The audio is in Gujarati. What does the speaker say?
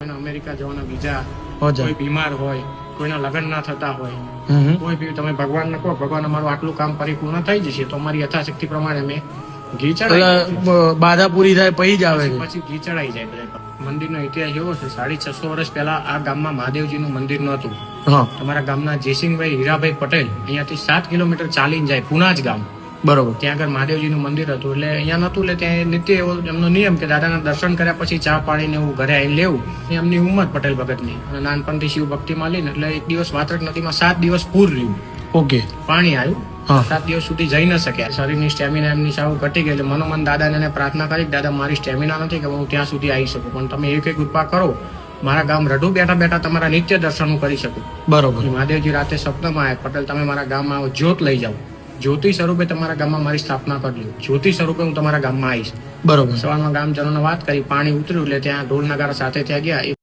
અમેરિકા જવાના વિઝા, અચ્છા. કોઈ બીમાર હોય, કોઈના લગ્ન ના થતા હોય, કોઈ બી તમે ભગવાનને કહો ભગવાન અમારું આટલું કામ પરિપૂર્ણ થઈ જશે તો અમારી યથાશક્તિ પ્રમાણે અમે ઘી ચડાવી બાધા પૂરી થાય પછી જ આવે છે. પછી ઘી ચડાઈ જાય બધા. મંદિરનો ઇતિહાસ એવો છે 650 વર્ષ પહેલા આ ગામમાં મહાદેવજીનું મંદિર નહોતું. હા, તમારા ગામના જયસિંહભાઈ હીરાભાઈ પટેલ અહીંયાથી 7 કિલોમીટર ચાલીને જાય પુનાજ ગામ, બરોબર. ત્યાં આગળ મહાદેવજીનું મંદિર હતું. એટલે અહીંયા નતું, એટલે ત્યાં નિત્ય એવો એમનો નિયમ કે દાદાના દર્શન કર્યા પછી ચા પાણીને એવું ઘરે આવીને લેવું. એમની ઉંમર પટેલ ભગતની અને નાનપણથી શિવ ભક્તિમાં લઈને એટલે એક દિવસ વાત્રક નદીમાં 7 દિવસ પૂર રહ્યું, ઓકે, પાણી આવ્યું. હા. 7 દિવસ સુધી જઈ ન શક્યા. શરીરની સ્ટેમિના એમની સાવ ઘટી ગઈ. એટલે મનોમન દાદાને એને પ્રાર્થના કરી દાદા મારી સ્ટેમિના નથી કે હું ત્યાં સુધી આવી શકું, પણ તમે એક કૃપા કરો મારા ગામ રઢુ બેઠા બેઠા તમારા નિત્ય દર્શન હું કરી શકું. બરોબર. મહાદેવજી રાતે સપનામાં આવ્યા, પટેલ તમે મારા ગામમાં આવો, જ્યોત લઈ જાઓ, જ્યોતિ સ્વરૂપે તમારા ગામમાં મારી સ્થાપના કરજો, જ્યોતિ સ્વરૂપે હું તમારા ગામમાં આવીશ. બરોબર. સવારમાં ગામજનોને વાત કરી, પાણી ઉતર્યું એટલે ત્યાં ઢોલ નગારા સાથે ત્યાં ગયા.